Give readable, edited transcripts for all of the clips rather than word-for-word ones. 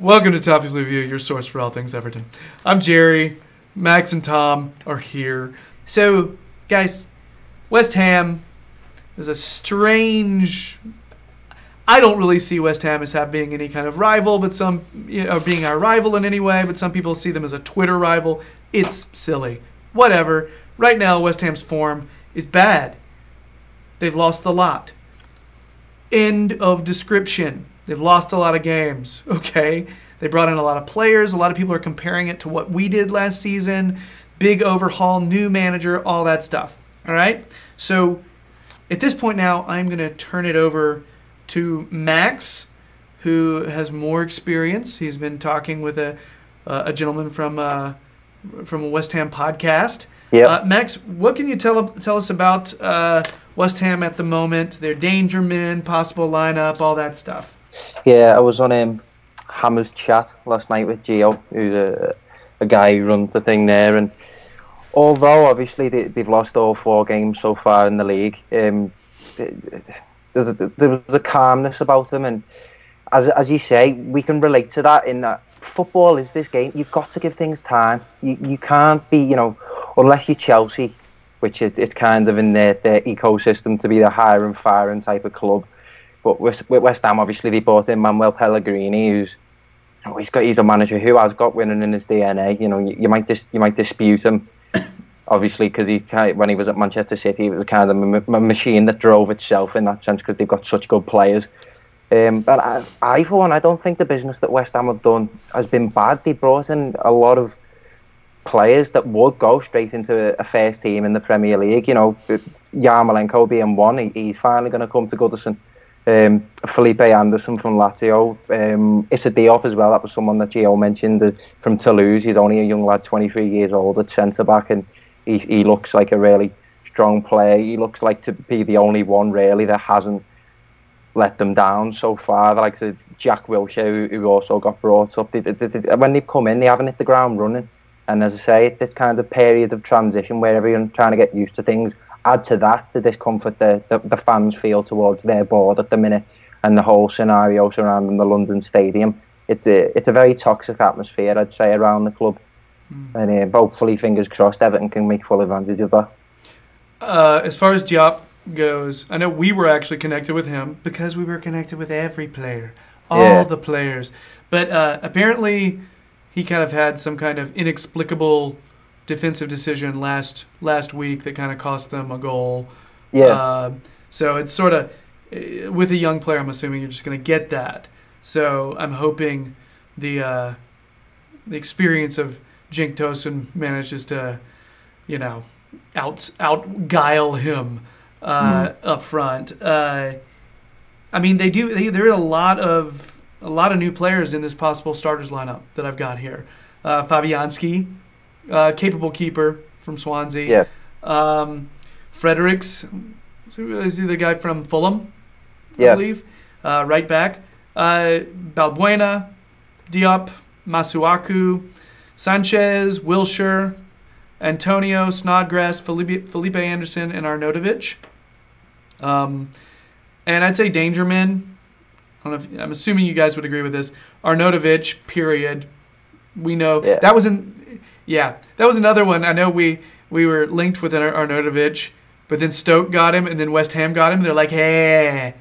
Welcome to Toffee Blue View, your source for all things Everton. I'm Gerry. Max and Tom are here. So, guys, West Ham is a strange... I don't really see West Ham as being any kind of rival, but some being our rival in any way, but some people see them as a Twitter rival. It's silly. Whatever. Right now, West Ham's form is bad. They've lost a lot. End of description. They've lost a lot of games, okay? They brought in a lot of players. A lot of people are comparing it to what we did last season. Big overhaul, new manager, all that stuff, all right? So at this point now, I'm going to turn it over to Max, who has more experience. He's been talking with a gentleman from a West Ham podcast. Yep. Max, what can you tell us about West Ham at the moment, their danger men, possible lineup, all that stuff? Yeah, I was on Hammer's chat last night with Gio, who's a guy who runs the thing there. And although obviously they've lost all 4 games so far in the league, there was a calmness about them. And as you say, we can relate to that in that football is this game. You've got to give things time. You can't be, unless you're Chelsea, which it's kind of in their ecosystem to be the hire and firing type of club. But with West Ham, obviously, they brought in Manuel Pellegrini, he's a manager who has got winning in his DNA. You might dispute him, obviously, because when he was at Manchester City, it was kind of a machine that drove itself in that sense because they've got such good players. But I, for one, I don't think the business that West Ham have done has been bad. They brought in a lot of players that would go straight into a first team in the Premier League. Yarmolenko being one, he's finally going to come to Goodison. Felipe Anderson from Lazio, Issa Diop as well. That was someone that Gio mentioned from Toulouse. He's only a young lad, 23 years old, at centre back, and he looks like a really strong player. He looks like to be the only one really that hasn't let them down so far. Like Jack Wilshere, who also got brought up. When they've come in, they haven't hit the ground running. And as I say, this kind of period of transition where everyone's trying to get used to things. Add to that the discomfort the fans feel towards their board at the minute, and the whole scenario surrounding the London Stadium. It's a very toxic atmosphere, I'd say, around the club. And hopefully, fingers crossed, Everton can make full advantage of that. As far as Diop goes, I know we were actually connected with him because we were connected with every player, all the players. But apparently, he kind of had some kind of inexplicable defensive decision last week that kind of cost them a goal. Yeah. So it's sort of, with a young player, I'm assuming you're just going to get that. So I'm hoping the experience of Cenk Tosun manages to, out-guile him up front. I mean, there are a lot of new players in this possible starters lineup that I've got here. Fabianski, capable keeper from Swansea. Yeah. Fredericks, is he the guy from Fulham, I believe. Right back. Balbuena, Diop, Masuaku, Sanchez, Wilshere, Antonio, Snodgrass, Felipe Anderson, and Arnautovic. And I'd say danger men. I'm assuming you guys would agree with this. Arnautovic, period. We know that was another one. I know we were linked with Arnautovic, but then Stoke got him, and then West Ham got him. They're like, hey,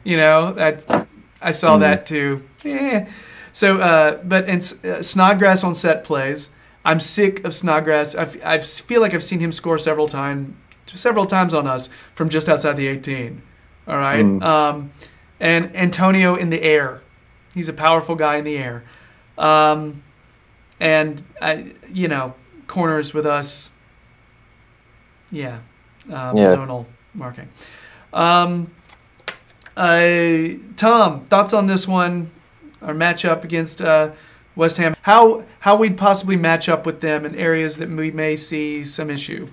I saw that too. Yeah. So, Snodgrass on set plays. I'm sick of Snodgrass. I feel like I've seen him score several times on us from just outside the 18. All right. And Antonio in the air. He's a powerful guy in the air. And corners with us. Zonal marking. Tom, thoughts on this one? Our matchup against West Ham. How we'd possibly match up with them in areas that we may see some issue.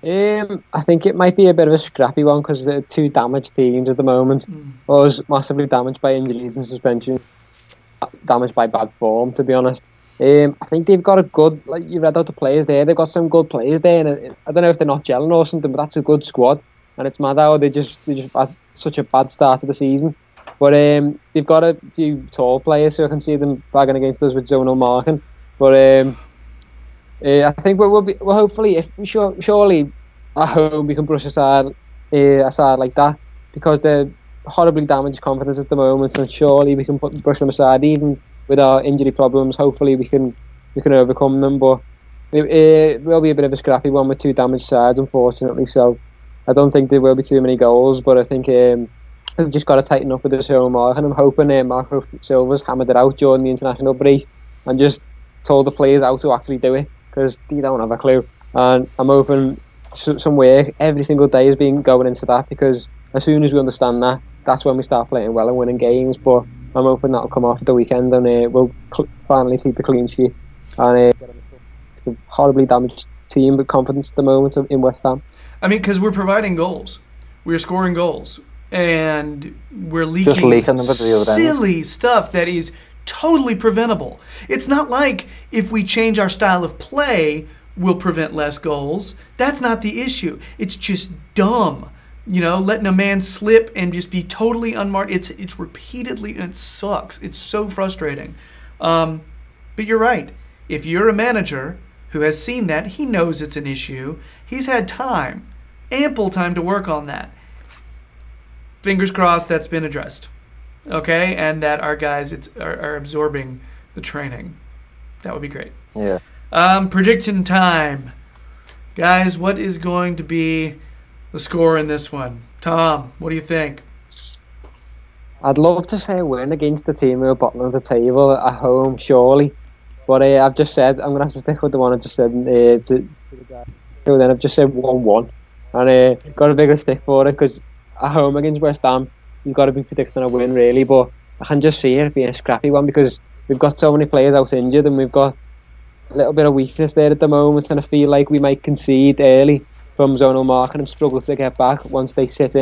I think it might be a bit of a scrappy one because they're 2 damaged teams at the moment. Us massively damaged by injuries and suspension, damaged by bad form, to be honest. I think they've got a good, like you read out the players there, they've got some good players there, and I don't know if they're not gelling or something, but that's a good squad. And it's mad how they just had such a bad start to the season. But they've got a few tall players, so I can see them bagging against us with zonal marking. But I think we'll hopefully, surely at home we can brush aside like that, because they're horribly damaged confidence at the moment, and surely we can brush them aside. Even with our injury problems, hopefully we can overcome them. But it will be a bit of a scrappy one with two damaged sides, unfortunately. So I don't think there will be too many goals, but I think we've just got to tighten up with the zone mark, and I'm hoping Marco Silva's hammered it out during the international break and just told the players how to actually do it, because they don't have a clue. And I'm hoping some work every single day is being going into that, because as soon as we understand that, that's when we start playing well and winning games. But I'm hoping that'll come off at the weekend, and we'll finally keep a clean sheet and get a horribly damaged team with confidence at the moment in West Ham. I mean, because we're providing goals, we're scoring goals, and we're leaking silly stuff that is totally preventable. It's not like if we change our style of play, we'll prevent less goals. That's not the issue. It's just dumb. You know, letting a man slip and just be totally unmarked. It's repeatedly, and it sucks. It's so frustrating. But you're right. If you're a manager who has seen that, he knows it's an issue. He's had time, ample time to work on that. Fingers crossed that's been addressed. Okay? And that our guys are absorbing the training. That would be great. Yeah. Prediction time. Guys, what is going to be the score in this one? Tom, what do you think? I'd love to say a win against the team who are bottom of the table at home, surely. But I've just said, I'm going to have to stick with the one I just said to the guy. So then I've just said 1-1. And got a bigger stick for it, because at home against West Ham, you've got to be predicting a win, really. But I can just see it being a scrappy one, because we've got so many players out injured, and we've got a little bit of weakness there at the moment, and I feel like we might concede early from zonal marking and struggle to get back once they sit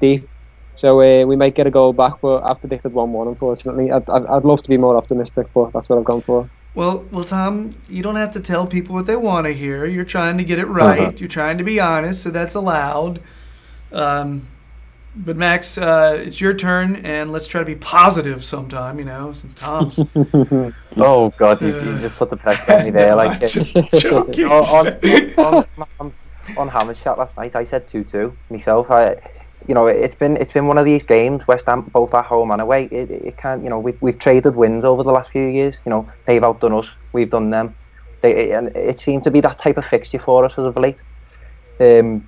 deep. So we might get a goal back, but I've predicted 1-1, unfortunately. I'd love to be more optimistic, but that's what I've gone for. Well, Tom, you don't have to tell people what they want to hear. You're trying to get it right. You're trying to be honest, so that's allowed. But Max, it's your turn, and let's try to be positive sometime, since Tom's... Oh, God, you just put the pressure on me there. No, just joking. On Hammer's chat last night, I said 2-2 myself. It's been one of these games, West Ham, both at home and away. It can't, we've traded wins over the last few years. They've outdone us, we've done them. And it seemed to be that type of fixture for us as of late. I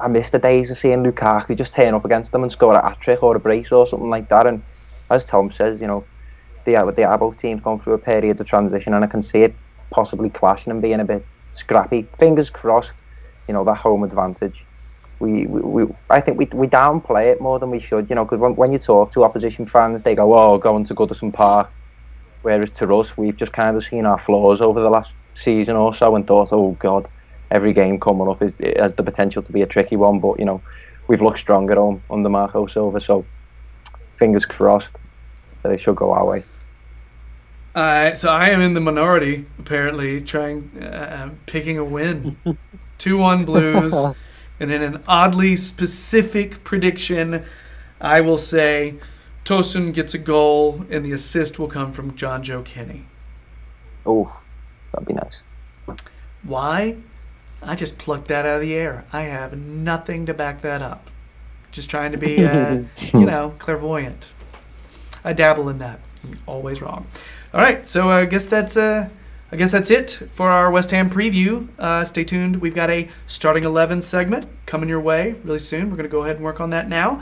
miss the days of seeing Lukaku just turn up against them and score a hat-trick or a brace or something like that. And as Tom says, they are both teams going through a period of transition, and I can see it possibly clashing and being a bit scrappy. Fingers crossed, that home advantage. I think we downplay it more than we should, because when you talk to opposition fans, they go, "Oh, going to Goodison Park," whereas to us, we've just kind of seen our flaws over the last season or so and thought, "Oh God, every game coming up has the potential to be a tricky one." But we've looked strong at home under Marco Silva, so fingers crossed that it should go our way. So I am in the minority, apparently, picking a win. 2-1 Blues. And in an oddly specific prediction, I will say Tosun gets a goal, and the assist will come from John Joe Kenny. Oh, that'd be nice. Why? I just plucked that out of the air. I have nothing to back that up. Just trying to be, clairvoyant. I dabble in that. I'm always wrong. All right, so I guess that's it for our West Ham preview. Stay tuned. We've got a starting 11 segment coming your way really soon. We're going to go ahead and work on that now.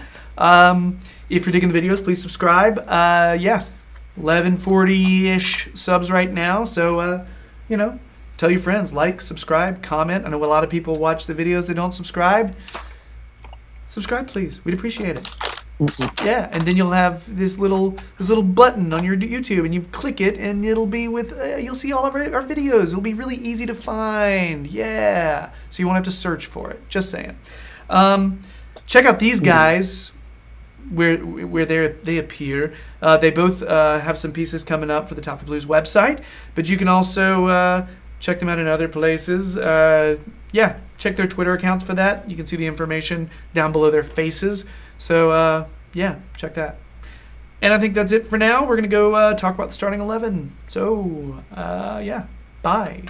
If you're digging the videos, please subscribe. 1140-ish subs right now. So, tell your friends, like, subscribe, comment. I know a lot of people watch the videos that don't subscribe. Subscribe, please. We'd appreciate it. Yeah, and then you'll have this little button on your YouTube, and you click it, and it'll be with you'll see all of our videos. It'll be really easy to find. Yeah, so you won't have to search for it. Just saying. Check out these guys where they appear. They both have some pieces coming up for the Toffee Blues website, but you can also check them out in other places. Check their Twitter accounts for that. You can see the information down below their faces. So, yeah, check that. And I think that's it for now. We're going to go talk about the starting 11. So, yeah, bye.